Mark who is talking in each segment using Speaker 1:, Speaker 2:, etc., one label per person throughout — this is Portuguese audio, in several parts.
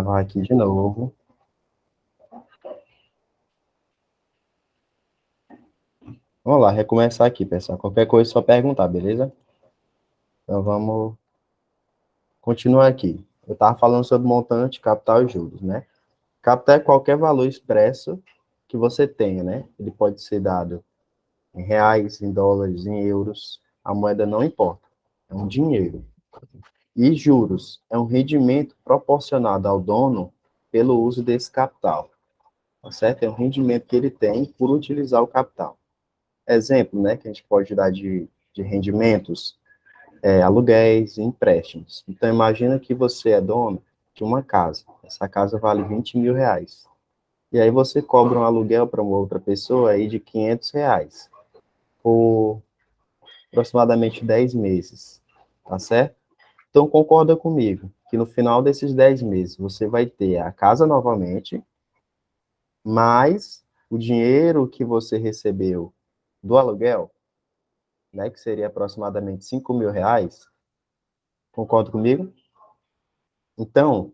Speaker 1: Gravar aqui de novo. Vamos lá, recomeçar aqui, pessoal. Qualquer coisa é só perguntar, beleza? Então vamos continuar aqui. Eu estava falando sobre montante, capital e juros, né? Capital é qualquer valor expresso que você tenha, né? Ele pode ser dado em reais, em dólares, em euros. A moeda não importa. É um dinheiro. E juros é um rendimento proporcionado ao dono pelo uso desse capital, tá certo? É um rendimento que ele tem por utilizar o capital. Exemplo, né, que a gente pode dar de rendimentos, aluguéis e empréstimos. Então, imagina que você é dono de uma casa. Essa casa vale 20 mil reais. E aí você cobra um aluguel para uma outra pessoa aí de 500 reais por aproximadamente 10 meses, tá certo? Então, concorda comigo que no final desses 10 meses você vai ter a casa novamente, mais o dinheiro que você recebeu do aluguel, né, que seria aproximadamente 5 mil reais. Concorda comigo? Então,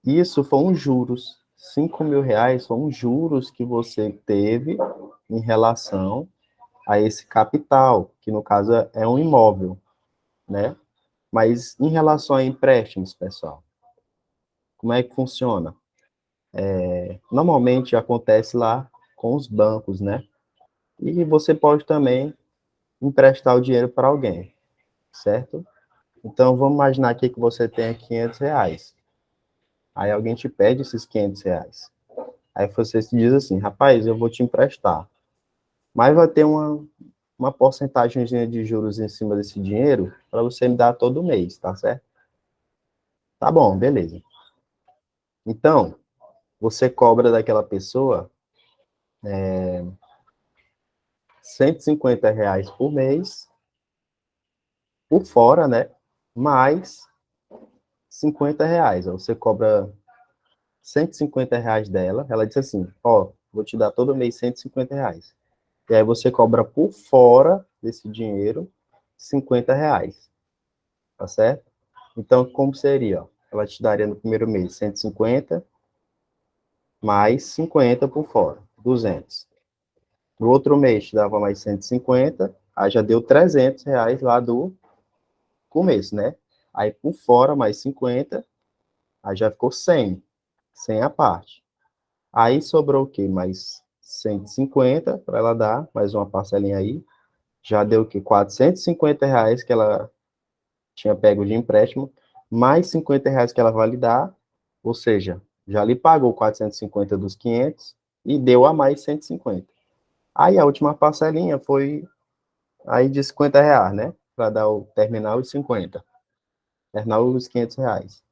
Speaker 1: isso foram juros. 5 mil reais foram juros que você teve em relação a esse capital, que no caso é um imóvel, né? Mas em relação a empréstimos, pessoal, como é que funciona? Normalmente acontece lá com os bancos, né? E você pode também emprestar o dinheiro para alguém, certo? Então, vamos imaginar aqui que você tenha 500 reais. Aí alguém te pede esses 500 reais. Aí você se diz assim, rapaz, eu vou te emprestar. Mas vai ter uma porcentagem de juros em cima desse dinheiro para você me dar todo mês, tá certo? Tá bom, beleza. Então, você cobra daquela pessoa 150 reais por mês, por fora, né? Mais 50 reais. Você cobra 150 reais dela. Ela disse assim, ó, vou te dar todo mês 150 reais. E aí você cobra por fora desse dinheiro 50 reais, tá certo? Então, como seria? Ó? Ela te daria no primeiro mês 150, mais 50 por fora, 200. No outro mês te dava mais 150, aí já deu 300 reais lá do começo, né? Aí por fora mais 50, aí já ficou 100, 100 a parte. Aí sobrou o quê? Mais 150 para ela dar, mais uma parcelinha aí. Já deu o quê? 450 reais que ela tinha pego de empréstimo, mais 50 reais que ela vai lhe dar, ou seja, já lhe pagou 450 dos 500 e deu a mais 150. Aí a última parcelinha foi aí de 50 reais, né? Para dar o terminal e 50. Terminal os 500 reais.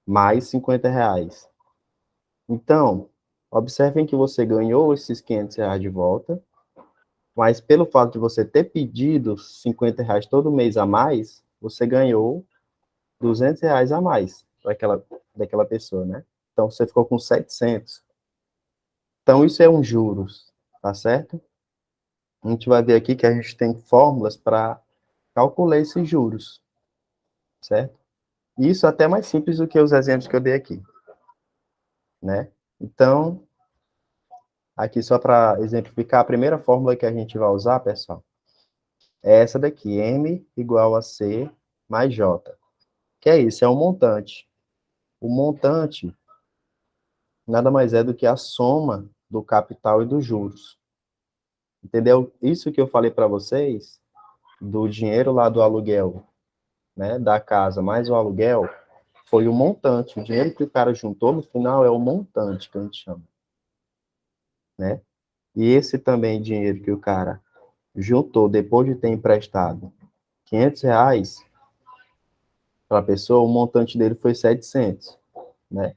Speaker 1: Mais 50 reais. Então, observem que você ganhou esses 500 reais de volta, mas pelo fato de você ter pedido 50 reais todo mês a mais, você ganhou 200 reais a mais daquela pessoa, né? Então, você ficou com 700. Então, isso é um juros, tá certo? A gente vai ver aqui que a gente tem fórmulas para calcular esses juros, certo? E isso é até mais simples do que os exemplos que eu dei aqui, né? Então, aqui só para exemplificar, a primeira fórmula que a gente vai usar, pessoal, é essa daqui, M igual a C mais J. Que é isso? É um montante. O montante nada mais é do que a soma do capital e dos juros. Entendeu? Isso que eu falei para vocês, do dinheiro lá do aluguel, né, da casa, mais o aluguel, foi o montante. O dinheiro que o cara juntou no final é o montante que a gente chama, né? E esse também dinheiro que o cara juntou depois de ter emprestado 500 reais para a pessoa, o montante dele foi 700, né?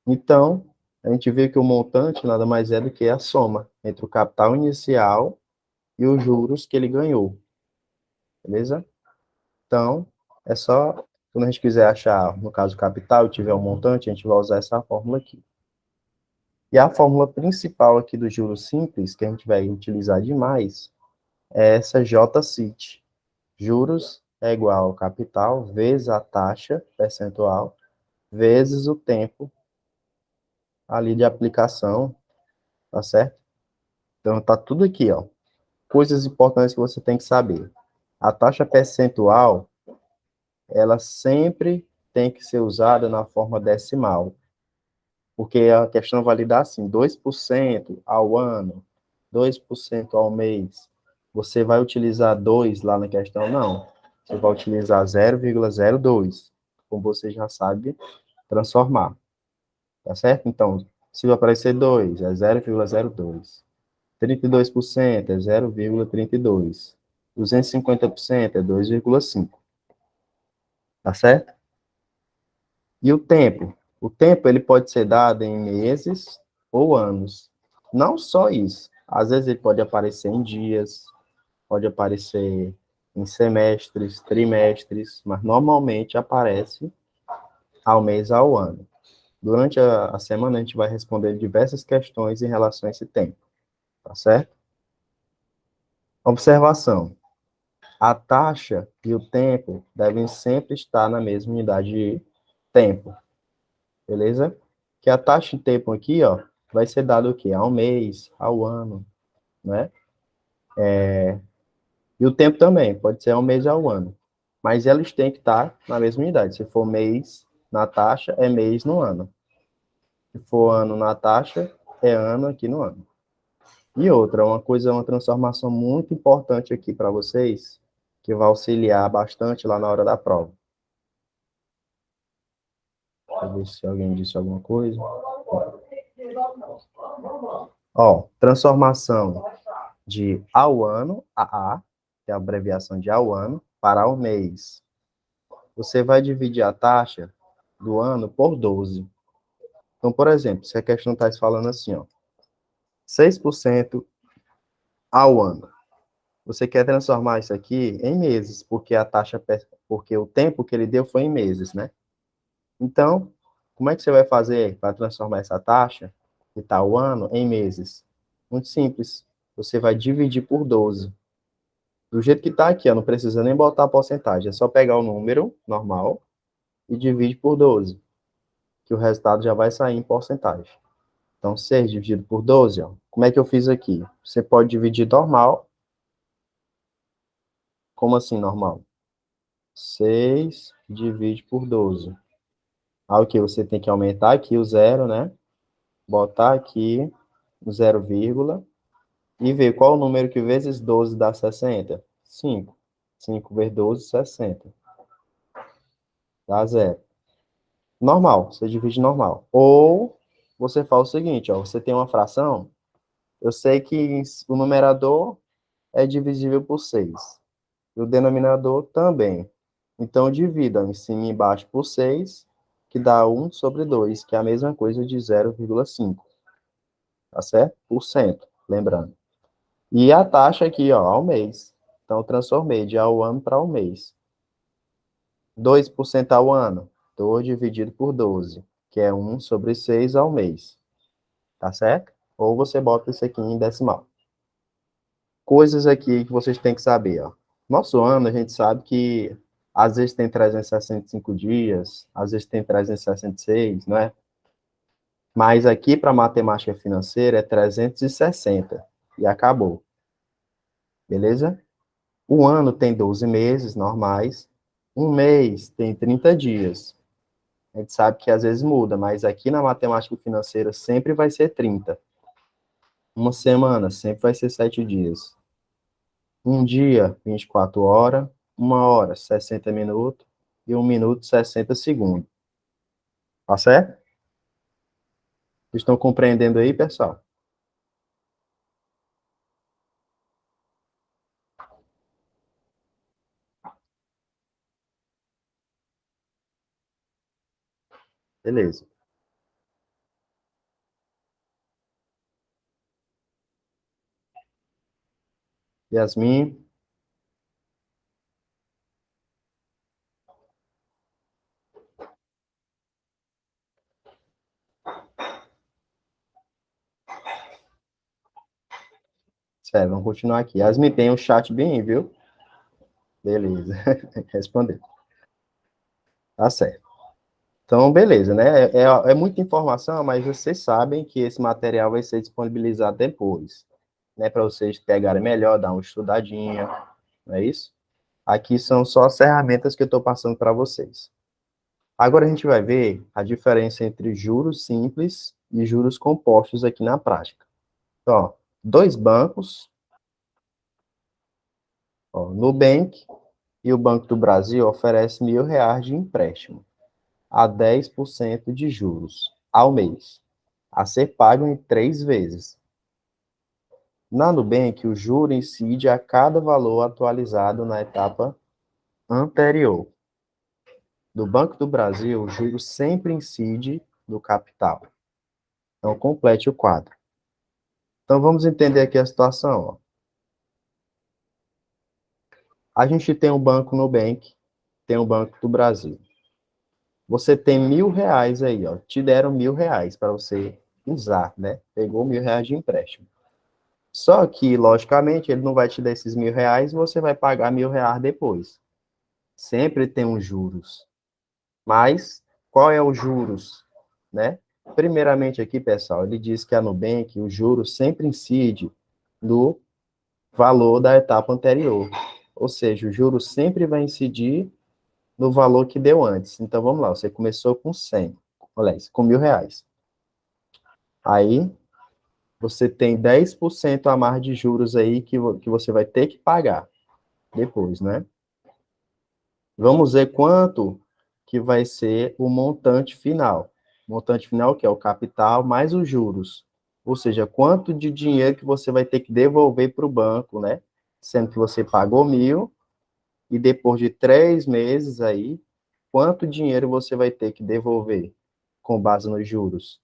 Speaker 1: Então, a gente vê que o montante nada mais é do que a soma entre o capital inicial e os juros que ele ganhou, beleza? Então, é só, quando a gente quiser achar, no caso, o capital e tiver um montante, a gente vai usar essa fórmula aqui. E a fórmula principal aqui do juros simples, que a gente vai utilizar demais, é essa J-CIT. Juros é igual ao capital vezes a taxa percentual vezes o tempo ali de aplicação, tá certo? Então, tá tudo aqui, ó. Coisas importantes que você tem que saber. A taxa percentual, ela sempre tem que ser usada na forma decimal, porque a questão vai lhe dar assim, 2% ao ano, 2% ao mês. Você vai utilizar 2 lá na questão? Não. Você vai utilizar 0,02, como você já sabe transformar, tá certo? Então, se vai aparecer 2, é 0,02. 32% é 0,32. 250% é 2,5. Tá certo? E o tempo? O tempo ele pode ser dado em meses ou anos. Não só isso. Às vezes ele pode aparecer em dias, pode aparecer em semestres, trimestres, mas normalmente aparece ao mês, ao ano. Durante a semana a gente vai responder diversas questões em relação a esse tempo, tá certo? Observação. A taxa e o tempo devem sempre estar na mesma unidade de tempo, beleza? Que a taxa de tempo aqui, ó, vai ser dado o quê? Ao mês, ao ano, né? E o tempo também, pode ser ao mês e ao ano. Mas eles têm que estar na mesma unidade. Se for mês na taxa, é mês no ano. Se for ano na taxa, é ano aqui no ano. E outra, uma coisa, uma transformação muito importante aqui para vocês, que vai auxiliar bastante lá na hora da prova. Deixa eu ver se alguém disse alguma coisa. Ó, transformação de ao ano, AA, que é a abreviação de ao ano, para ao mês. Você vai dividir a taxa do ano por 12. Então, por exemplo, se a questão está falando assim, ó, 6% ao ano. Você quer transformar isso aqui em meses, porque a taxa, porque o tempo que ele deu foi em meses, né? Então, como é que você vai fazer para transformar essa taxa, que está o ano, em meses? Muito simples. Você vai dividir por 12. Do jeito que está aqui, ó, não precisa nem botar a porcentagem. É só pegar o número normal e divide por 12, que o resultado já vai sair em porcentagem. Então, 6 dividido por 12, ó. Como é que eu fiz aqui? Você pode dividir normal. Como assim normal? 6 divide por 12. Ah, o que? Você tem que aumentar aqui o zero, né? Botar aqui o 0, e ver qual o número que vezes 12 dá 60. 5. 5 vezes 12, 60. Dá zero. Normal, você divide normal. Ou você faz o seguinte, ó, você tem uma fração, eu sei que o numerador é divisível por 6. E o denominador também. Então, divida em cima e embaixo por 6, que dá 1/2, que é a mesma coisa de 0,5. Tá certo? Por cento, lembrando. E a taxa aqui, ó, ao mês. Então, eu transformei de ao ano para ao mês. 2% ao ano, 2 dividido por 12, que é 1/6 ao mês. Tá certo? Ou você bota isso aqui em decimal. Coisas aqui que vocês têm que saber, ó. Nosso ano, a gente sabe que às vezes tem 365 dias, às vezes tem 366, não é? Mas aqui para matemática financeira é 360 e acabou. Beleza? O ano tem 12 meses normais, um mês tem 30 dias. A gente sabe que às vezes muda, mas aqui na matemática financeira sempre vai ser 30. Uma semana sempre vai ser 7 dias. Um dia, 24 horas, uma hora, 60 minutos, e um minuto, 60 segundos. Tá certo? Vocês estão compreendendo aí, pessoal? Beleza. Yasmin, sério, vamos continuar aqui. Yasmin, tem um chat bem, viu? Beleza. Respondeu. Tá certo. Então, beleza, né? É muita informação, mas vocês sabem que esse material vai ser disponibilizado depois, né? Para vocês pegarem melhor, dar uma estudadinha, não é isso? Aqui são só as ferramentas que eu estou passando para vocês. Agora a gente vai ver a diferença entre juros simples e juros compostos aqui na prática. Então, ó, dois bancos, ó, Nubank e o Banco do Brasil oferecem R$ 1.000 de empréstimo a 10% de juros ao mês, a ser pago em 3 vezes. Na Nubank, o juro incide a cada valor atualizado na etapa anterior. Do Banco do Brasil, o juro sempre incide no capital. Então, complete o quadro. Então, vamos entender aqui a situação. Ó. A gente tem um banco Nubank, tem um Banco do Brasil. Você tem R$ 1.000 aí, ó. Te deram R$ 1.000 para você usar, né? Pegou R$ 1.000 de empréstimo. Só que, logicamente, ele não vai te dar esses R$ 1.000, você vai pagar R$ 1.000 depois. Sempre tem uns juros. Mas, qual é os juros, né? Primeiramente aqui, pessoal, ele diz que a Nubank, o juro sempre incide no valor da etapa anterior. Ou seja, o juro sempre vai incidir no valor que deu antes. Então, vamos lá, você começou com 100, olha isso, com R$ 1.000. Aí, você tem 10% a mais de juros aí que você vai ter que pagar depois, né? Vamos ver quanto que vai ser o montante final. Montante final, que é o capital, mais os juros. Ou seja, quanto de dinheiro que você vai ter que devolver para o banco, né? Sendo que você pagou 1.000, e depois de 3 meses aí, quanto dinheiro você vai ter que devolver com base nos juros?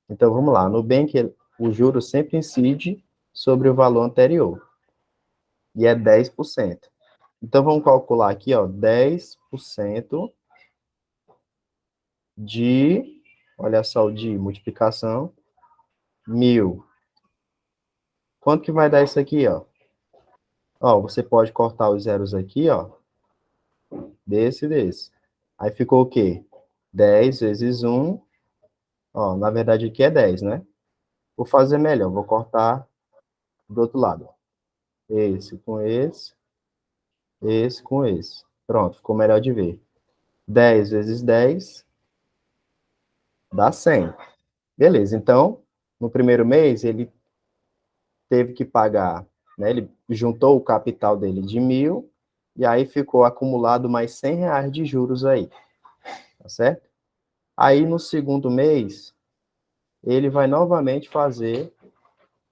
Speaker 1: Então, vamos lá. No Nubank, o juro sempre incide sobre o valor anterior, e é 10%. Então, vamos calcular aqui, ó, 10% de, olha só, o de multiplicação, 1.000. Quanto que vai dar isso aqui, ó? Ó, você pode cortar os zeros aqui, ó, desse. Aí ficou o quê? 10 vezes 1, ó, na verdade aqui é 10, né? Vou fazer melhor, vou cortar do outro lado. Esse com esse com esse. Pronto, ficou melhor de ver. 10 vezes 10 dá 100. Beleza, então, no primeiro mês, ele teve que pagar, né? Ele juntou o capital dele de 1.000, e aí ficou acumulado mais R$ 100 de juros aí, tá certo? Aí, no segundo mês, ele vai novamente fazer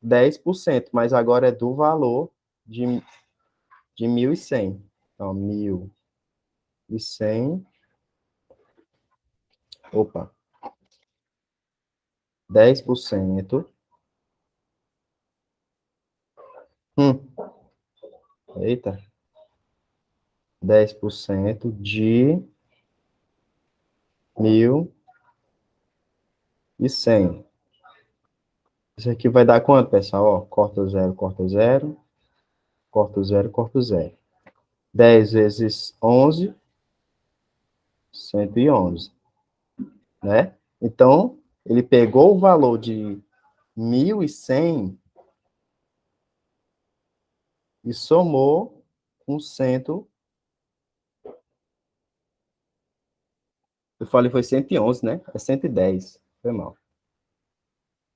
Speaker 1: 10%, mas agora é do valor de 1.100. Então, 1.100, opa, 10%, hum, eita, 10% de 1.100. Isso aqui vai dar quanto, pessoal? Ó, corta o zero, corta o zero, corta o zero, corta o zero. 10 vezes 11, 111, né? Então, ele pegou o valor de 1.100 e somou com 100. Eu falei foi 111, né? É 110, foi mal.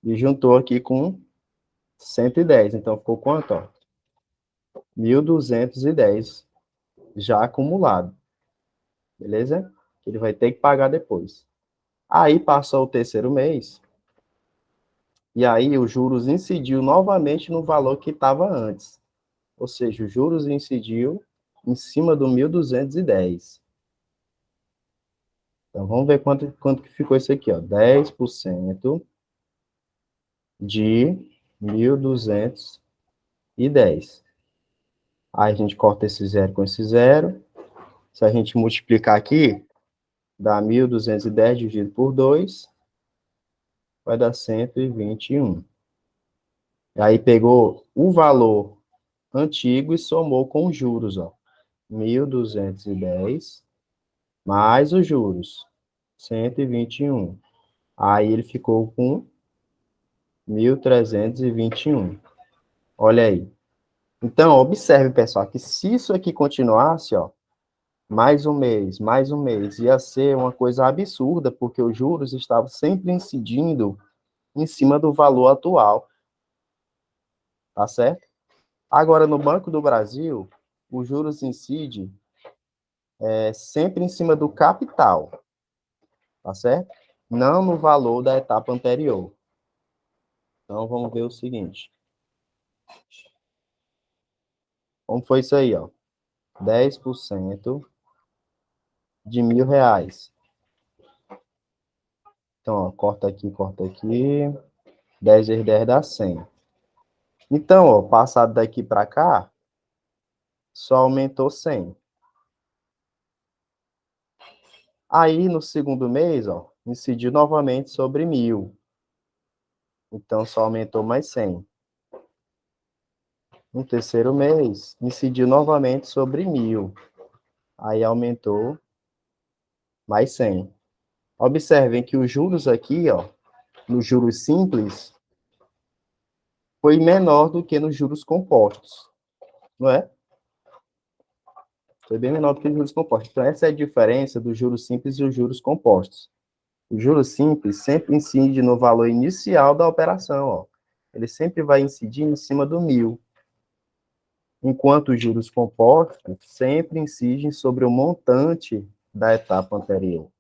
Speaker 1: E juntou aqui com 110, então ficou quanto, ó? 1.210 já acumulado, beleza? Ele vai ter que pagar depois. Aí passou o terceiro mês, e aí os juros incidiu novamente no valor que estava antes. Ou seja, os juros incidiu em cima do 1.210. Então, vamos ver quanto que ficou isso aqui, ó. 10% de 1.210. Aí a gente corta esse zero com esse zero. Se a gente multiplicar aqui, dá 1.210 dividido por 2, vai dar 121. Aí pegou o valor antigo e somou com os juros, ó. 1.210 mais os juros, 121. Aí ele ficou com 1.321. Olha aí. Então, observe, pessoal, que se isso aqui continuasse, ó, mais um mês, ia ser uma coisa absurda, porque os juros estavam sempre incidindo em cima do valor atual, tá certo? Agora, no Banco do Brasil, os juros incidem sempre em cima do capital, tá certo? Não no valor da etapa anterior. Então, vamos ver o seguinte. Como foi isso aí, ó? 10% de R$ 1.000. Então, ó, corta aqui, corta aqui. 10 vezes 10 dá 100. Então, ó, passado daqui para cá, só aumentou 100. Aí, no segundo mês, ó, incidiu novamente sobre 1.000. Então, só aumentou mais 100. No terceiro mês, incidiu novamente sobre 1.000. Aí, aumentou mais 100. Observem que os juros aqui, ó, nos juros simples, foi menor do que nos juros compostos, não é? Foi bem menor do que os juros compostos. Então, essa é a diferença dos juros simples e os juros compostos. O juros simples sempre incide no valor inicial da operação, ó. Ele sempre vai incidir em cima do 1.000, enquanto os juros compostos sempre incidem sobre o montante da etapa anterior,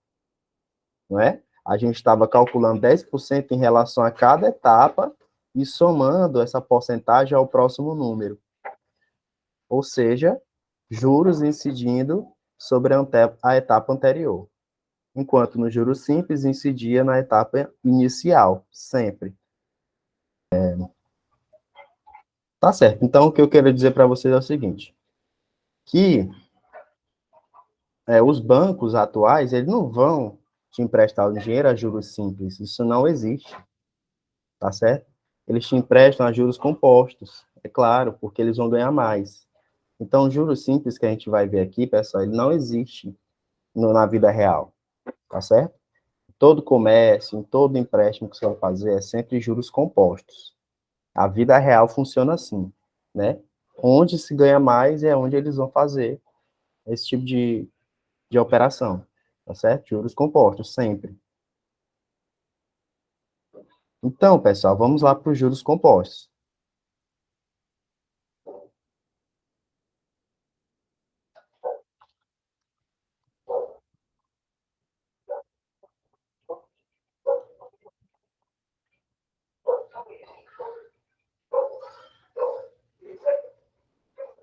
Speaker 1: não é? A gente estava calculando 10% em relação a cada etapa e somando essa porcentagem ao próximo número. Ou seja, juros incidindo sobre a etapa anterior, enquanto no juros simples incidia na etapa inicial, sempre. Tá certo. Então, o que eu quero dizer para vocês é o seguinte, que os bancos atuais, eles não vão te emprestar o dinheiro a juros simples, isso não existe, tá certo? Eles te emprestam a juros compostos, é claro, porque eles vão ganhar mais. Então, o juros simples que a gente vai ver aqui, pessoal, ele não existe na vida real, tá certo? Todo comércio, em todo empréstimo que você vai fazer, é sempre juros compostos. A vida real funciona assim, né? Onde se ganha mais é onde eles vão fazer esse tipo de operação, tá certo? Juros compostos, sempre. Então, pessoal, vamos lá para os juros compostos.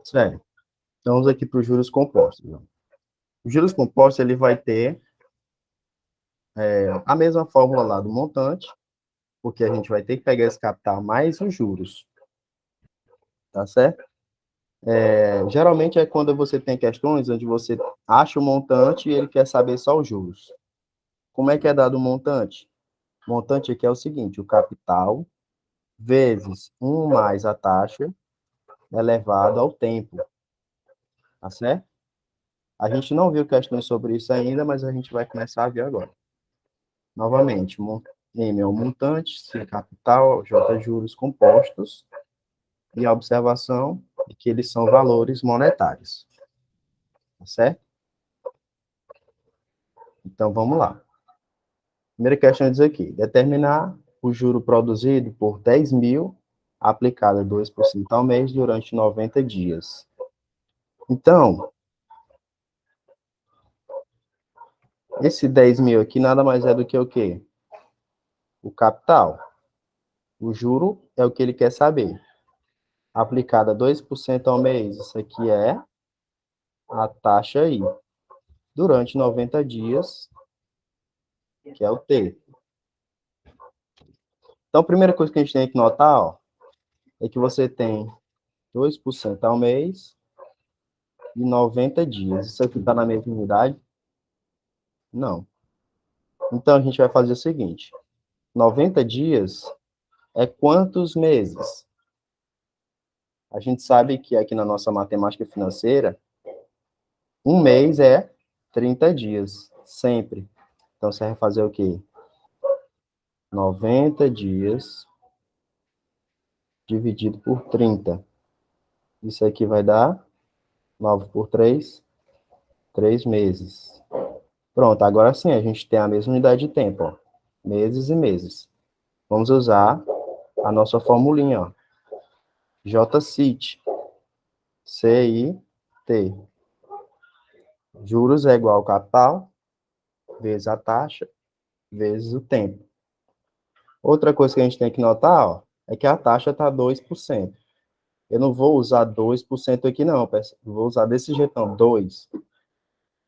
Speaker 1: Certo. Então, vamos aqui para os juros compostos. Os juros compostos, ele vai ter a mesma fórmula lá do montante, porque a gente vai ter que pegar esse capital mais os juros, tá certo? Geralmente é quando você tem questões onde você acha o montante e ele quer saber só os juros. Como é que é dado o montante? O montante aqui é o seguinte, o capital vezes 1 mais a taxa elevado ao tempo, tá certo? A gente não viu questões sobre isso ainda, mas a gente vai começar a ver agora. Novamente, M é o montante, C é capital, J juros compostos, e a observação é que eles são valores monetários, tá certo? Então, vamos lá. Primeira questão diz aqui, determinar o juro produzido por 10.000, aplicado a 2% ao mês durante 90 dias. Então, esse 10.000 aqui nada mais é do que o quê? O capital. O juro é o que ele quer saber. Aplicada 2% ao mês, isso aqui é a taxa I. Durante 90 dias, que é o T. Então, a primeira coisa que a gente tem que notar, ó, é que você tem 2% ao mês e 90 dias. Isso aqui está na mesma unidade? Não. Então, a gente vai fazer o seguinte. 90 dias é quantos meses? A gente sabe que aqui na nossa matemática financeira, um mês é 30 dias, sempre. Então, você vai fazer o quê? 90 dias dividido por 30. Isso aqui vai dar 9 por 3, 3 meses. Pronto, agora sim, a gente tem a mesma unidade de tempo, ó. Meses e meses. Vamos usar a nossa formulinha, ó. JCIT. CIT. Juros é igual ao capital, vezes a taxa, vezes o tempo. Outra coisa que a gente tem que notar, ó, é que a taxa está 2%. Eu não vou usar 2% aqui, não, pessoal. Vou usar desse jeito, não, 2. O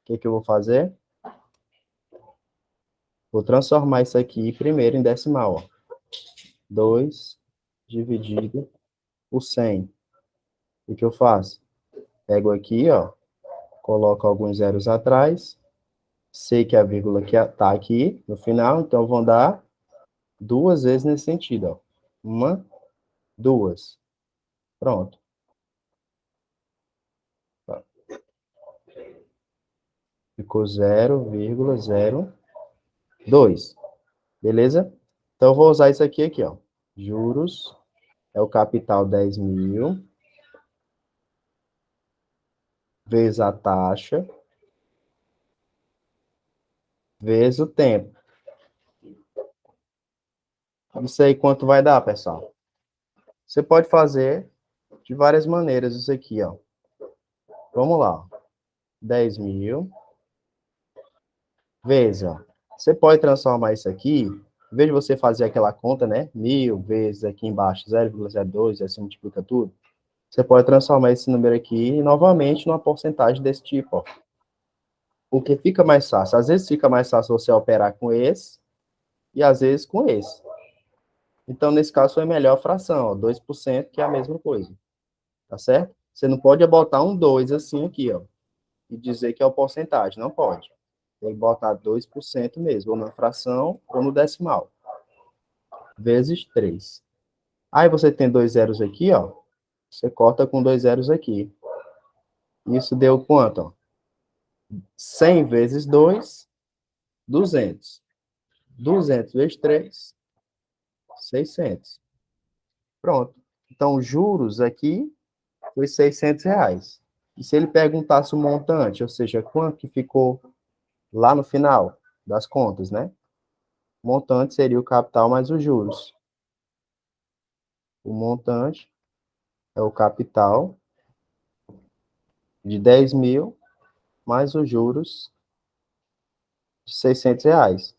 Speaker 1: que que eu vou fazer? Vou transformar isso aqui primeiro em decimal, ó. 2 dividido por 100. O que eu faço? Pego aqui, ó, coloco alguns zeros atrás, sei que a vírgula que está aqui no final, então vão dar 2 vezes nesse sentido, ó. 1, 2. Pronto. Ficou 0,02. Beleza? Então, eu vou usar isso aqui, ó. Juros é o capital 10.000 vezes a taxa vezes o tempo. Isso aí quanto vai dar, pessoal? Você pode fazer de várias maneiras isso aqui, ó. Vamos lá. 10.000 vezes, ó. Você pode transformar isso aqui, em vez de você fazer aquela conta, né? 1.000 vezes aqui embaixo 0,02, assim multiplica tudo. Você pode transformar esse número aqui novamente numa porcentagem desse tipo, ó. Porque fica mais fácil. Às vezes fica mais fácil você operar com esse e às vezes com esse. Então, nesse caso, foi melhor a fração, ó, 2%, que é a mesma coisa. Tá certo? Você não pode botar um 2 assim aqui, ó, e dizer que é o porcentagem. Não pode. Tem que botar 2% mesmo, ou na fração ou no decimal. Vezes 3. Aí você tem dois zeros aqui, ó. Você corta com dois zeros aqui. Isso deu quanto, ó? 100 vezes 2, 200. 200 vezes 3, 600. Pronto. Então, juros aqui foi R$ 600. E se ele perguntasse o montante, ou seja, quanto que ficou lá no final das contas, né? O montante seria o capital mais os juros. O montante é o capital de 10.000 mais os juros de R$ 600.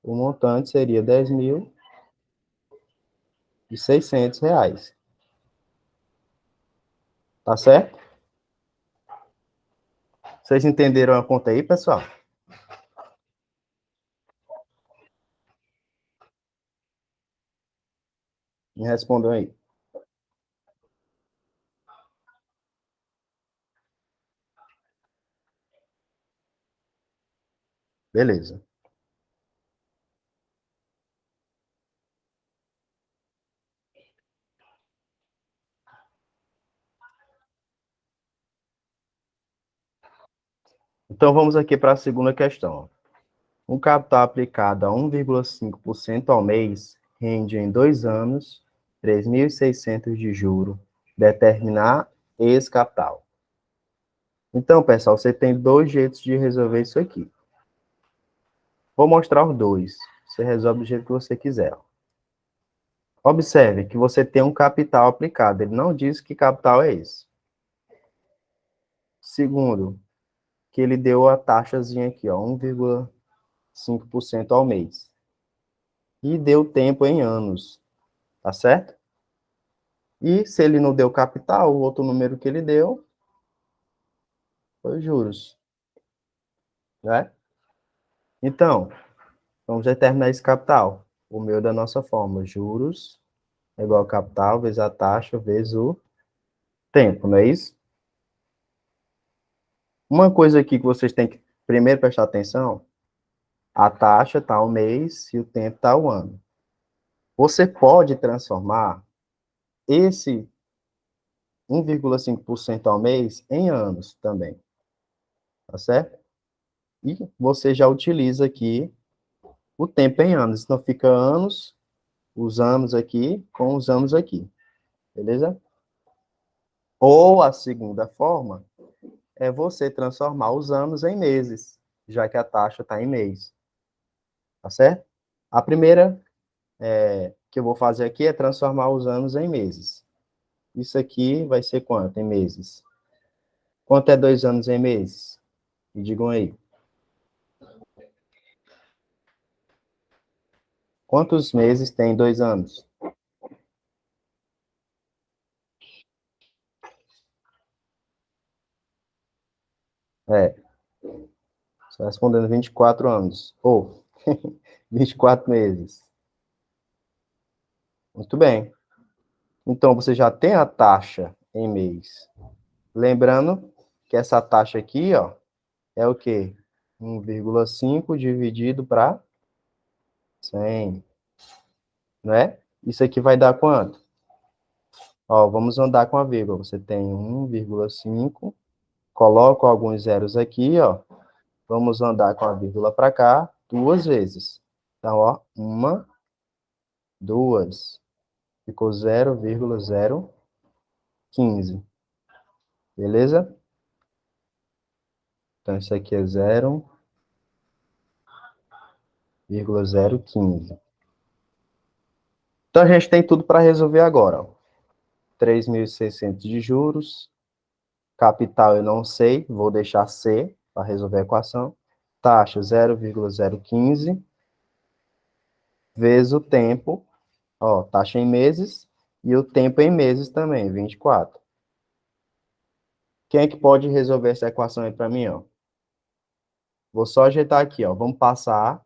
Speaker 1: O montante seria 10.600. Tá certo? Vocês entenderam a conta aí, pessoal? Me respondam aí. Beleza. Então, vamos aqui para a segunda questão. Um capital aplicado a 1,5% ao mês rende em 2 anos 3.600 de juro. Determinar esse capital. Então, pessoal, você tem dois jeitos de resolver isso aqui. Vou mostrar os dois. Você resolve do jeito que você quiser. Observe que você tem um capital aplicado. Ele não diz que capital é esse. Segundo, que ele deu a taxazinha aqui, ó, 1,5% ao mês. E deu tempo em anos, tá certo? E se ele não deu capital, o outro número que ele deu foi os juros, né? Então, vamos determinar esse capital. O meu da nossa forma, juros é igual ao capital vezes a taxa vezes o tempo, não é isso? Uma coisa aqui que vocês têm que primeiro prestar atenção, a taxa está ao mês e o tempo está ao ano. Você pode transformar esse 1,5% ao mês em anos também, tá certo? e você já utiliza aqui o tempo em anos. Então, fica anos, os anos aqui com os anos aqui, beleza? Ou a segunda forma é você transformar os anos em meses, já que a taxa está em mês, tá certo? A primeira que eu vou fazer aqui é transformar os anos em meses. Isso aqui vai ser quanto em meses? Quanto é 2 anos em meses? Me digam aí. Quantos meses tem 2 anos? É, você respondendo 24 anos. Ou 24 meses. Muito bem. Então, você já tem a taxa em mês. Lembrando que essa taxa aqui, ó, é o quê? 1,5 dividido para 100, né? Isso aqui vai dar quanto? Ó, vamos andar com a vírgula. Você tem 1,5, coloco alguns zeros aqui, ó. Vamos andar com a vírgula para cá 2 vezes. Então, ó, uma, duas. Ficou 0,015. Beleza? Então, isso aqui é 0,015. Então, a gente tem tudo para resolver agora, ó. 3.600 de juros. Capital eu não sei, vou deixar C para resolver a equação. Taxa 0,015 vezes o tempo, ó, taxa em meses, e o tempo em meses também, 24. Quem é que pode resolver essa equação aí para mim, ó? Vou só ajeitar aqui, ó. Vamos passar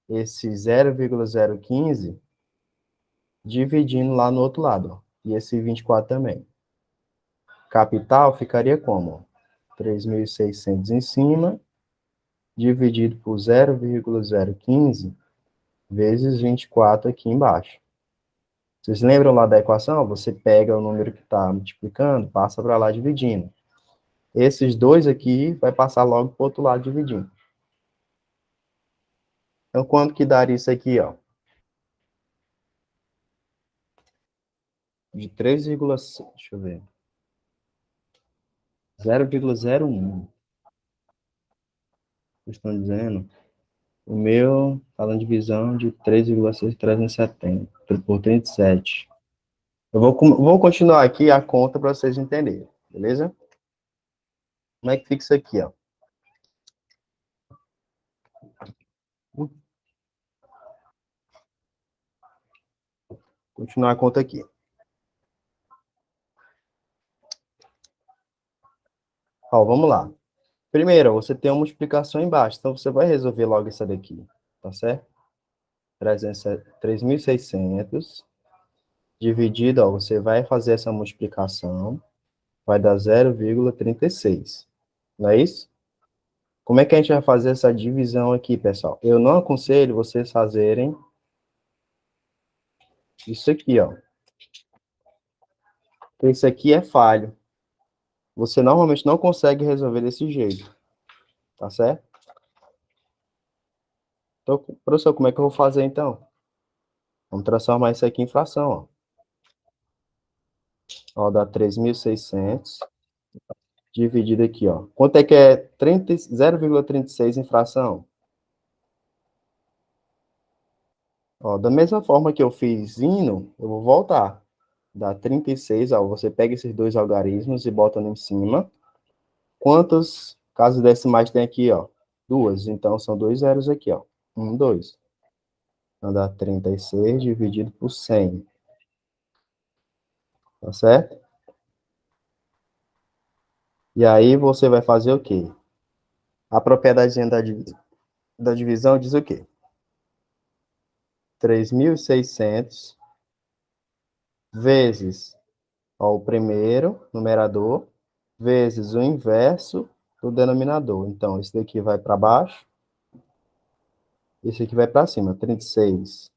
Speaker 1: esse 0,015 dividindo lá no outro lado, ó. E esse 24 também. Capital ficaria como? 3.600 em cima, dividido por 0,015 vezes 24 aqui embaixo. Vocês lembram lá da equação? Você pega o número que está multiplicando, passa para lá dividindo. Esses dois aqui vai passar logo para o outro lado dividindo. Então, quanto que daria isso aqui, ó? De 3,6, deixa eu ver. 0,01. Vocês estão dizendo? O meu, falando de divisão de 3,6370 por 37. Eu vou continuar aqui a conta para vocês entenderem, beleza? Como é que fica isso aqui, ó? Vou continuar a conta aqui. Ó, vamos lá. Primeiro, você tem uma multiplicação embaixo, então você vai resolver logo essa daqui, tá certo? 3.600 dividido, ó, você vai fazer essa multiplicação, vai dar 0,36, não é isso? Como é que a gente vai fazer essa divisão aqui, pessoal? Eu não aconselho vocês fazerem isso aqui, ó. Isso aqui é falho. Você normalmente não consegue resolver desse jeito, tá certo? Então, professor, como é que eu vou fazer então? Vamos transformar isso aqui em fração, ó. Ó, dá 3.600 dividido aqui, ó. Quanto é que é 0,36 em fração? Ó, da mesma forma que eu fiz indo, eu vou voltar. Dá 36, ó, você pega esses dois algarismos e bota em cima. Quantos casas decimais tem aqui, ó? Duas, então são dois zeros aqui, ó. 2. Então dá 36 dividido por 100. Tá certo? E aí você vai fazer o quê? A propriedade da divisão diz o quê? 3.600 vezes, ó, o primeiro numerador, vezes o inverso do denominador. Então, esse daqui vai para baixo, esse aqui vai para cima. 36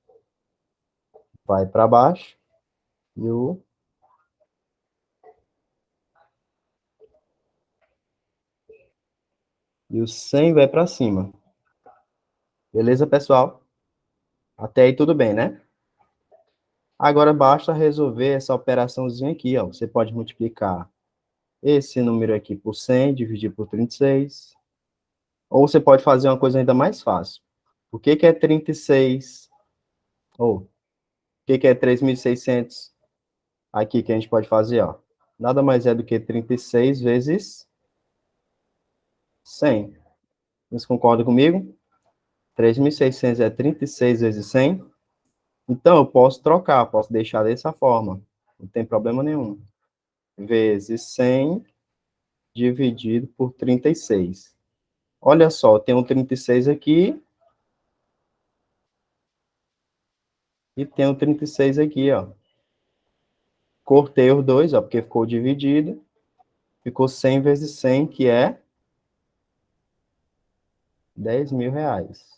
Speaker 1: vai para baixo, e o E o 100 vai para cima. Beleza, pessoal? Até aí tudo bem, né? Agora basta resolver essa operaçãozinha aqui, ó. Você pode multiplicar esse número aqui por 100, dividir por 36. Ou você pode fazer uma coisa ainda mais fácil. O que que é 36? Ou o que que é 3.600? Aqui que a gente pode fazer, ó. Nada mais é do que 36 vezes 100. Vocês concordam comigo? 3.600 é 36 vezes 100. Então, eu posso trocar, posso deixar dessa forma. Não tem problema nenhum. Vezes 100 dividido por 36. Olha só, tem um 36 aqui e tem um 36 aqui, ó. Cortei os dois, ó, porque ficou dividido. Ficou 100 vezes 100, que é 10 mil reais.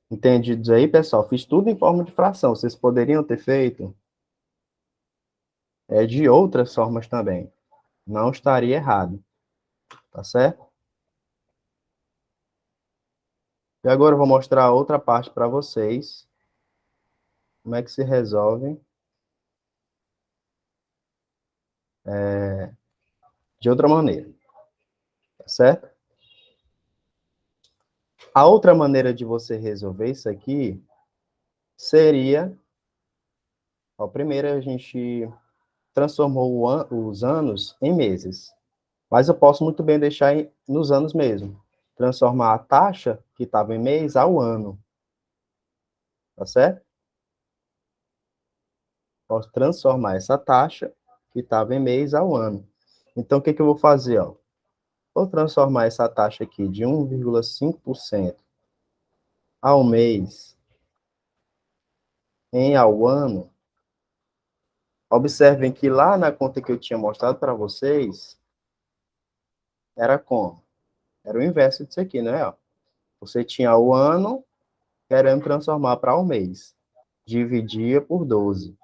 Speaker 1: Entendidos aí, pessoal? Fiz tudo em forma de fração. Vocês poderiam ter feito de outras formas também. Não estaria errado. Tá certo? E agora eu vou mostrar outra parte para vocês. Como é que se resolve de outra maneira. Tá certo? A outra maneira de você resolver isso aqui seria... Ó, primeiro a gente transformou os anos em meses. Mas eu posso muito bem deixar nos anos mesmo. Transformar a taxa que estava em mês ao ano. Tá certo? Posso transformar essa taxa que estava em mês ao ano. Então, o que que eu vou fazer? Ó? Vou transformar essa taxa aqui de 1,5% ao mês em ao ano. Observem que lá na conta que eu tinha mostrado para vocês, era como? Era o inverso disso aqui, não é? Ó? Você tinha o ano querendo transformar para o mês. Dividia por 12.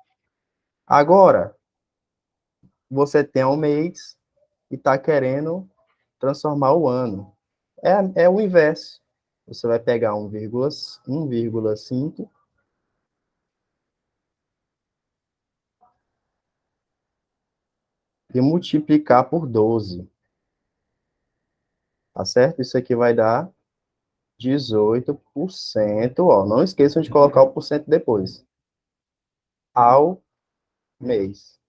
Speaker 1: Agora, você tem um mês e está querendo transformar o ano. É o inverso. Você vai pegar 1,5 e multiplicar por 12. Tá certo? Isso aqui vai dar 18%. Ó, não esqueçam de colocar o porcento depois. Ao mês.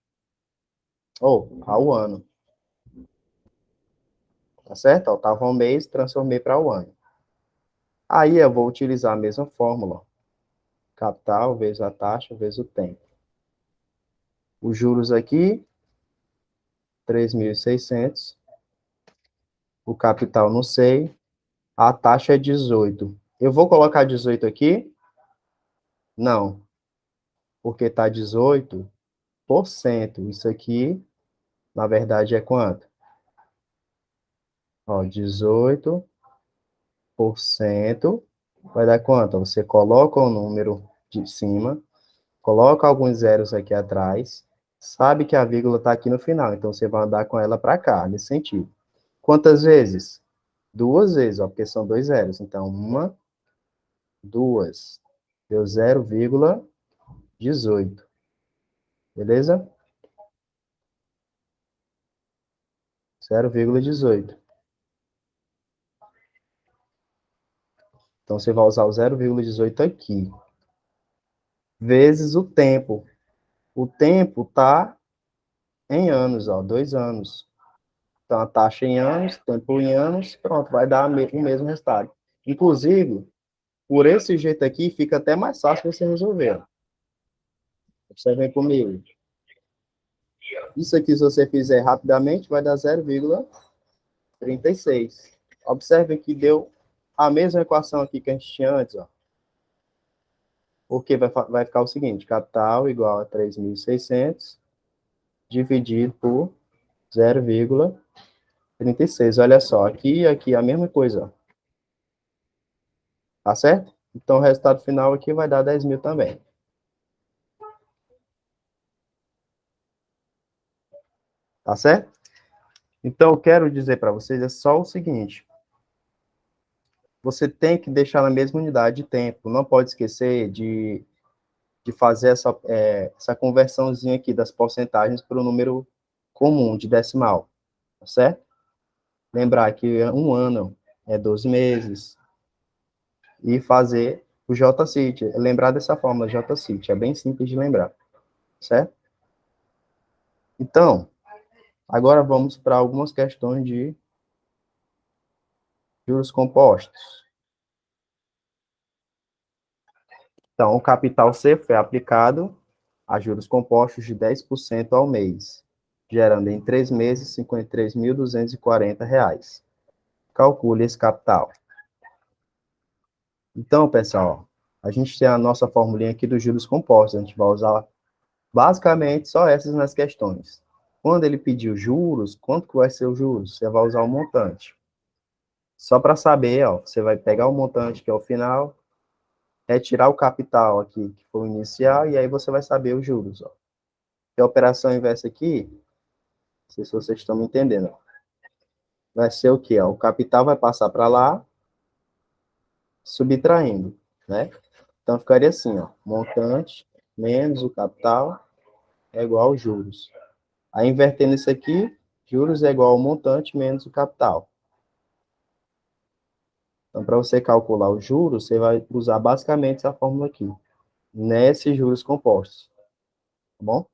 Speaker 1: Ou ao ano. Tá certo? Ó, tava um mês, transformei para o ano. Aí eu vou utilizar a mesma fórmula. Capital vezes a taxa vezes o tempo. Os juros aqui, 3.600. O capital não sei. A taxa é 18. Eu vou colocar 18 aqui? Não, porque está 18%. Isso aqui, na verdade, é quanto? Ó, 18% vai dar quanto? Você coloca o número de cima, coloca alguns zeros aqui atrás, sabe que a vírgula está aqui no final, então você vai andar com ela para cá, nesse sentido. Quantas vezes? Duas vezes, ó, porque são dois zeros. Então, uma, duas. Deu 0,18. Beleza? 0,18. Então, você vai usar o 0,18 aqui. Vezes o tempo. O tempo está em anos, ó, 2 anos. Então, a taxa em anos, tempo em anos, pronto, vai dar o mesmo resultado. Inclusive, por esse jeito aqui, fica até mais fácil você resolver. Observem comigo. Isso aqui, se você fizer rapidamente, vai dar 0,36. Observe que deu a mesma equação aqui que a gente tinha antes, ó. Porque vai ficar o seguinte, capital igual a 3.600 dividido por 0,36. Olha só, aqui e aqui a mesma coisa, ó. Tá certo? Então, o resultado final aqui vai dar 10 mil também. Tá certo? Então, eu quero dizer para vocês é só o seguinte: você tem que deixar na mesma unidade de tempo, não pode esquecer de fazer essa conversãozinha aqui das porcentagens para o número comum de decimal, tá certo? Lembrar que um ano é 12 meses e fazer o J-Cit, lembrar dessa fórmula J-Cit, é bem simples de lembrar, certo? Então, agora vamos para algumas questões de juros compostos. Então, o capital C foi aplicado a juros compostos de 10% ao mês, gerando em 3 meses R$ 53.240. Calcule esse capital. Então, pessoal, a gente tem a nossa formulinha aqui dos juros compostos. A gente vai usar basicamente só essas nas questões. Quando ele pedir juros, quanto que vai ser o juros? Você vai usar o montante. Só para saber, ó, você vai pegar o montante, que é o final, retirar o capital aqui, que foi o inicial, e aí você vai saber os juros, ó. E a operação inversa aqui, não sei se vocês estão me entendendo, vai ser o quê? Ó? O capital vai passar para lá, subtraindo, né? Então, ficaria assim, ó, montante menos o capital é igual aos juros. Aí, invertendo isso aqui, juros é igual ao montante menos o capital. Então, para você calcular os juros, você vai usar basicamente essa fórmula aqui, nesses juros compostos, tá bom?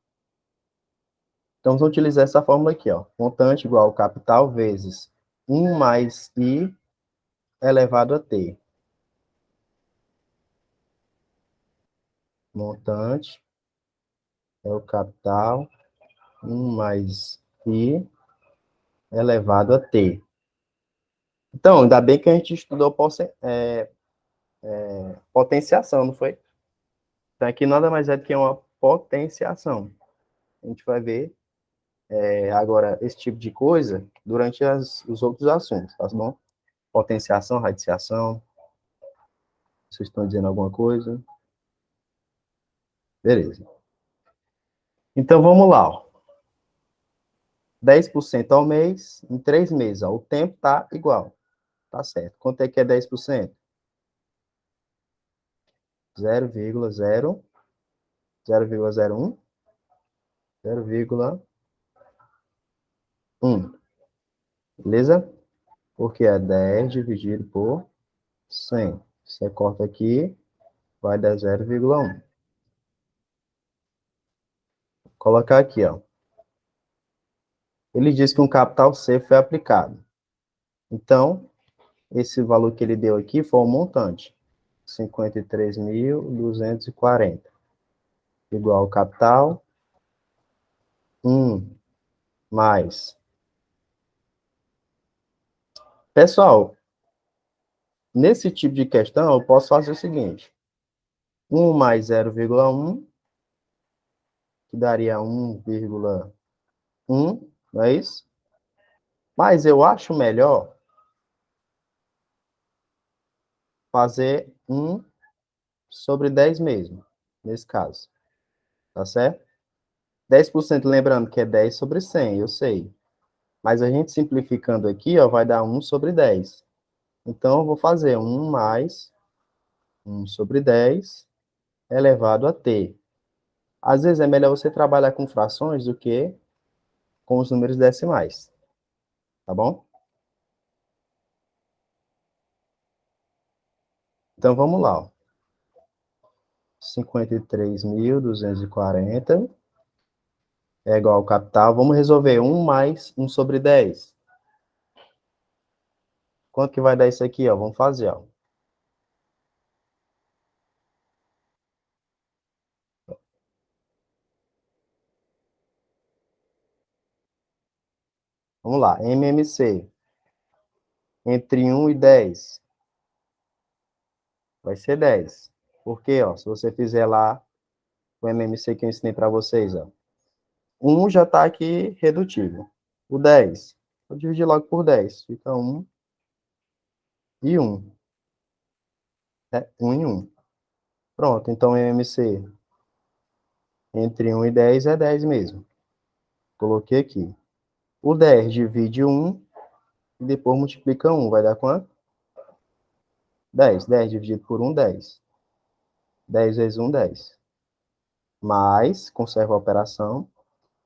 Speaker 1: Então, vamos utilizar essa fórmula aqui, ó, montante igual ao capital vezes 1 mais I elevado a T. Montante é o capital, 1 mais I elevado a T. Então, ainda bem que a gente estudou potenciação, não foi? Então, aqui nada mais é do que uma potenciação. A gente vai ver agora esse tipo de coisa durante os outros assuntos, tá bom? Potenciação, radiciação. Vocês estão dizendo alguma coisa? Beleza. Então, vamos lá. Ó. 10% ao mês, em 3 meses. Ó. O tempo tá igual. Tá certo. Quanto é que é 10%? 0,0, 0,01, 0,1. Beleza? Porque é 10 dividido por 100. Você corta aqui, vai dar 0,1. Vou colocar aqui, ó. Ele diz que um capital C foi aplicado. Então, esse valor que ele deu aqui foi o montante. 53.240. Igual ao capital. 1 mais. Pessoal, nesse tipo de questão, eu posso fazer o seguinte. 1 mais 0,1, que daria 1,1, não é isso? Mas eu acho melhor fazer 1 sobre 10 mesmo, nesse caso. Tá certo? 10%, lembrando que é 10 sobre 100, eu sei. Mas a gente simplificando aqui, ó, vai dar 1 sobre 10. Então, eu vou fazer 1 mais 1 sobre 10 elevado a t. Às vezes é melhor você trabalhar com frações do que com os números decimais. Tá bom? Então, vamos lá. Ó. 53.240 é igual ao capital. Vamos resolver 1 mais 1 sobre 10. Quanto que vai dar isso aqui? Ó? Vamos fazer. Ó. Vamos lá. MMC. Entre 1 e 10. Vai ser 10. Por quê? Ó? Se você fizer lá o MMC que eu ensinei para vocês, ó. 1 já está aqui redutível. O 10, vou dividir logo por 10. Fica 1 e 1. É 1 e 1. Pronto, então MMC entre 1 e 10 é 10 mesmo. Coloquei aqui. O 10 divide 1 e depois multiplica 1. Vai dar quanto? 10. 10 dividido por 1, 10. 10 vezes 1, 10. Mais, conserva a operação.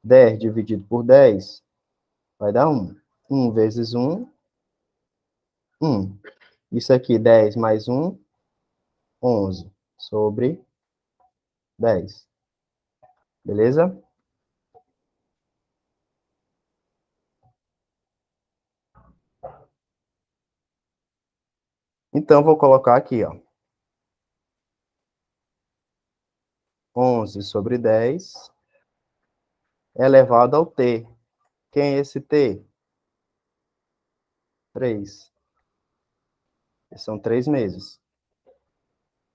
Speaker 1: 10 dividido por 10 vai dar 1. 1 vezes 1, 1. Isso aqui, 10 mais 1, 11. Sobre 10. Beleza? Então, vou colocar aqui, ó. 11 sobre 10 elevado ao t. Quem é esse t? 3. São 3 meses.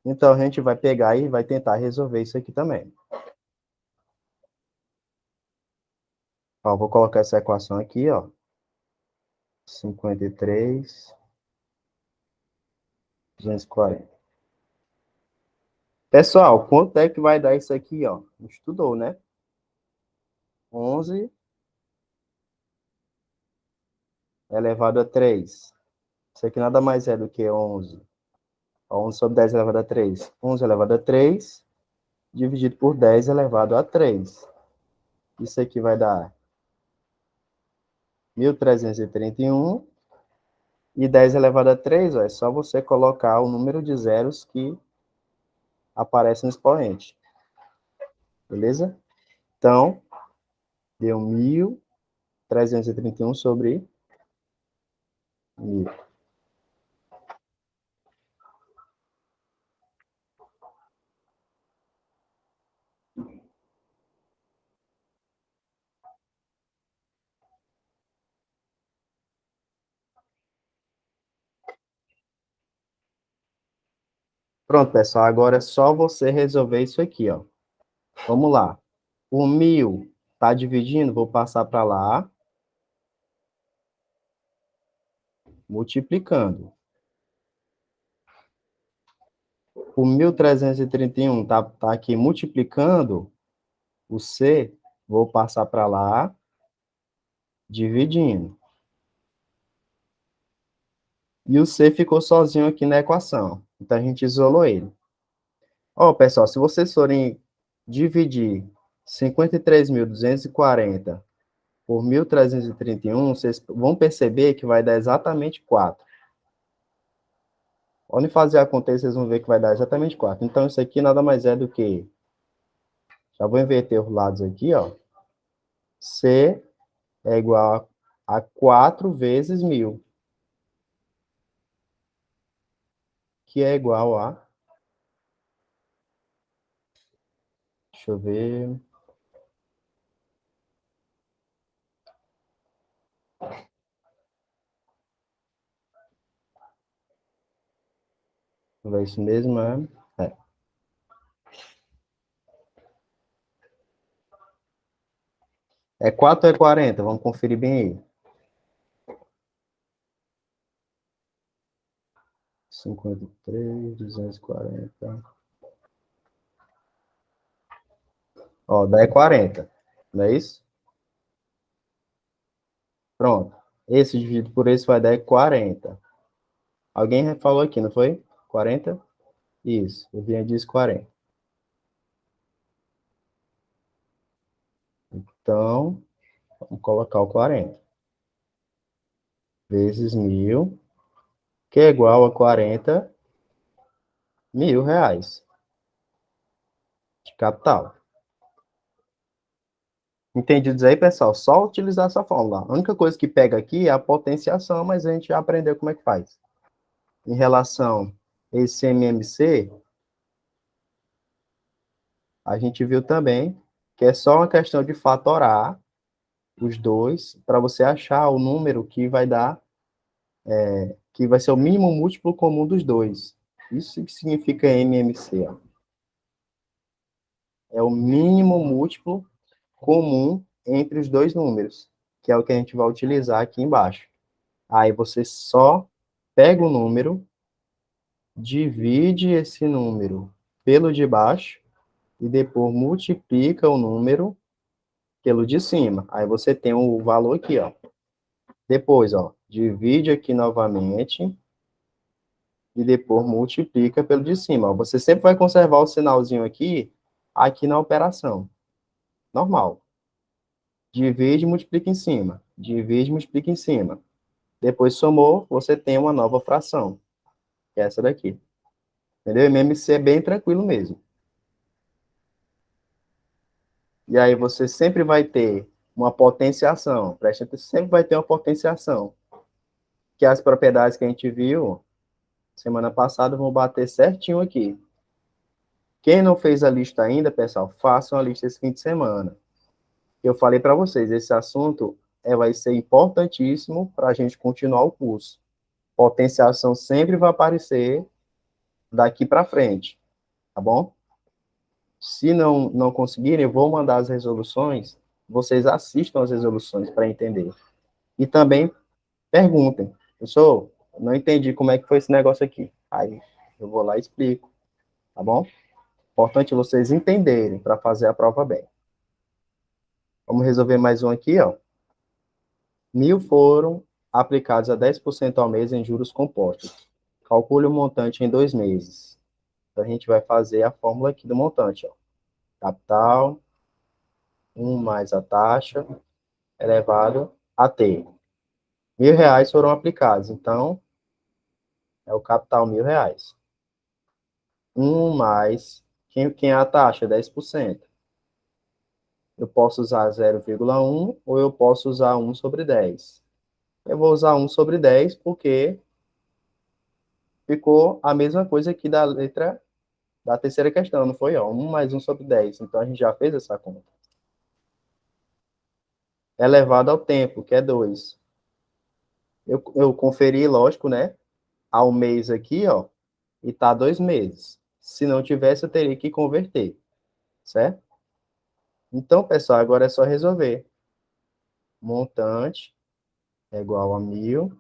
Speaker 1: Então, a gente vai pegar e vai tentar resolver isso aqui também. Ó, vou colocar essa equação aqui, ó. 53, 240. Pessoal, quanto é que vai dar isso aqui, ó? Estudou, né? 11 elevado a 3. Isso aqui nada mais é do que 11. 11 sobre 10 elevado a 3. 11 elevado a 3, dividido por 10 elevado a 3. Isso aqui vai dar 1.331. E 10 elevado a 3, ó, é só você colocar o número de zeros que aparece no expoente. Beleza? Então, deu 1.331 sobre 1.000. Pronto, pessoal. Agora é só você resolver isso aqui, ó. Vamos lá. O 1.000 tá dividindo, vou passar para lá. Multiplicando. O 1.331 tá aqui multiplicando. O C, vou passar para lá. Dividindo. E o C ficou sozinho aqui na equação. Então, a gente isolou ele. Ó, pessoal, se vocês forem dividir 53.240 por 1.331, vocês vão perceber que vai dar exatamente 4. Podem fazer a conta aí, vocês vão ver que vai dar exatamente 4. Então, isso aqui nada mais é do que... Já vou inverter os lados aqui, ó. C é igual a 4 vezes 1.000, que é igual a... Deixa eu ver... Não é isso mesmo, é. É 4 ou é 40? Vamos conferir bem aí. 53.240. Ó, dá é 40. Não é isso? Pronto. Esse dividido por esse vai dar é 40. Alguém falou aqui, não foi? 40? Isso. Eu vinha disso 40. Então, vamos colocar o 40. Vezes 1.000, que é igual a 40.000 reais de capital. Entendidos aí, pessoal? Só utilizar essa fórmula. A única coisa que pega aqui é a potenciação, mas a gente já aprendeu como é que faz. Em relação a esse MMC, a gente viu também que é só uma questão de fatorar os dois para você achar o número que vai dar, que vai ser o mínimo múltiplo comum dos dois. Isso que significa MMC. Ó. É o mínimo múltiplo comum entre os dois números, que é o que a gente vai utilizar aqui embaixo. Aí você só pega o número, divide esse número pelo de baixo e depois multiplica o número pelo de cima. Aí você tem o valor aqui, ó. Depois, ó, divide aqui novamente e depois multiplica pelo de cima. Ó. Você sempre vai conservar o sinalzinho aqui na operação. Normal. Divide e multiplica em cima. Divide e multiplica em cima. Depois somou, você tem uma nova fração, que é essa daqui. Entendeu? E mesmo isso é bem tranquilo mesmo. E aí você sempre vai ter uma potenciação. Preste atenção, sempre vai ter uma potenciação. Que as propriedades que a gente viu semana passada vão bater certinho aqui. Quem não fez a lista ainda, pessoal, façam a lista esse fim de semana. Eu falei para vocês, esse assunto vai ser importantíssimo para a gente continuar o curso. Potenciação sempre vai aparecer daqui para frente, tá bom? Se não conseguirem, eu vou mandar as resoluções, vocês assistam as resoluções para entender. E também perguntem, professor, não entendi como é que foi esse negócio aqui. Aí eu vou lá e explico, tá bom? Importante vocês entenderem para fazer a prova bem. Vamos resolver mais um aqui, ó. 1.000 foram aplicados a 10% ao mês em juros compostos. Calcule o montante em 2 meses. Então, a gente vai fazer a fórmula aqui do montante, ó. Capital, 1 mais a taxa, elevado a T. R$ 1.000 foram aplicados, então, é o capital R$ 1.000. 1 mais, quem é a taxa? 10%. Eu posso usar 0,1 ou eu posso usar 1/10. Eu vou usar 1/10 porque ficou a mesma coisa aqui da letra da terceira questão, não foi? Ó, 1 mais 1/10. Então, a gente já fez essa conta. Elevado ao tempo, que é 2. Eu conferi, lógico, né? Ao mês aqui, ó, e tá 2 meses. Se não tivesse, eu teria que converter, certo? Então, pessoal, agora é só resolver. Montante é igual a 1.000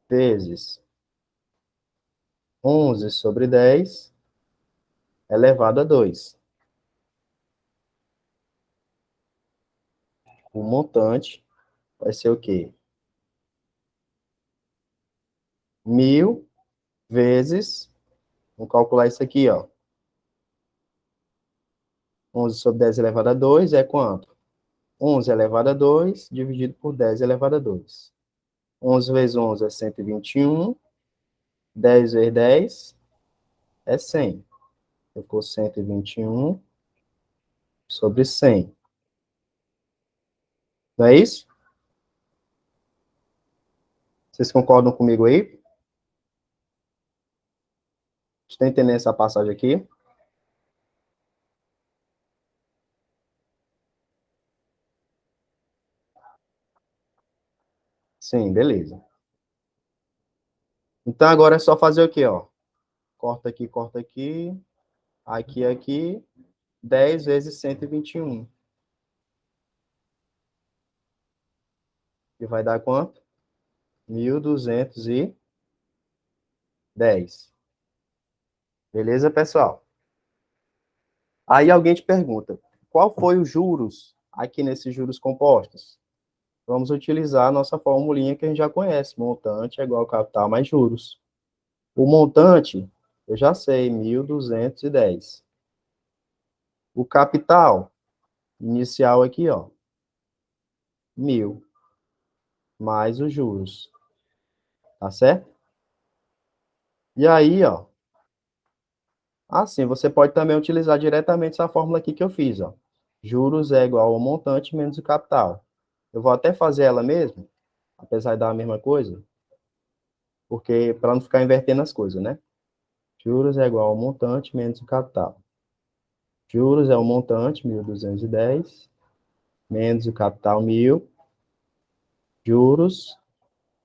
Speaker 1: vezes 11/10 elevado a 2. O montante vai ser o quê? 1.000 vezes, vamos calcular isso aqui, ó. 11/10 elevado a 2 é quanto? 11 elevado a 2 dividido por 10 elevado a 2. 11 vezes 11 é 121. 10 vezes 10 é 100. Ficou 121/100. Não é isso? Vocês concordam comigo aí? Estão entendendo essa passagem aqui? Sim, beleza. Então, agora é só fazer o quê, ó? Corta aqui, aqui, 10 vezes 121. E vai dar quanto? 1.210. Beleza, pessoal? Aí alguém te pergunta, qual foi os juros aqui nesses juros compostos? Vamos utilizar a nossa formulinha que a gente já conhece. Montante é igual ao capital mais juros. O montante, eu já sei, 1.210. O capital inicial aqui, ó, 1.000, mais os juros. Tá certo? E aí, ó, assim, você pode também utilizar diretamente essa fórmula aqui que eu fiz, ó. Juros é igual ao montante menos o capital. Eu vou até fazer ela mesmo, apesar de dar a mesma coisa, porque para não ficar invertendo as coisas, né? Juros é igual ao montante menos o capital. Juros é o montante, 1.210, menos o capital, 1.000. Juros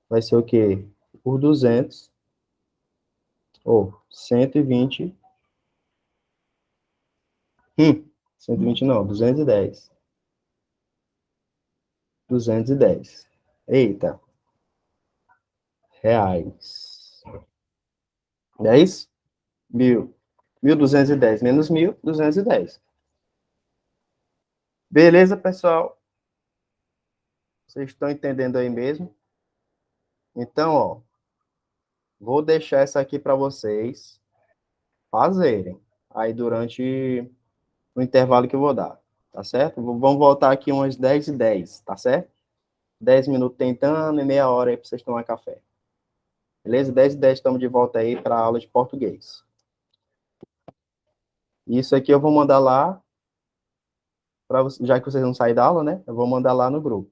Speaker 1: vai ser o quê? Por 200, ou 120. 120 não, 210. 210. Eita, reais. Não é isso? 1.000. 1.210 menos 1.000, 210. Beleza, pessoal? Vocês estão entendendo aí mesmo? Então, ó, vou deixar essa aqui para vocês fazerem aí durante o intervalo que eu vou dar, tá certo? Vamos voltar aqui umas 10h10, tá certo? 10 minutos tentando e meia hora aí para vocês tomar café. Beleza? 10h10 estamos de volta aí para a aula de português. Isso aqui eu vou mandar lá, já que vocês não saem da aula, né? Eu vou mandar lá no grupo.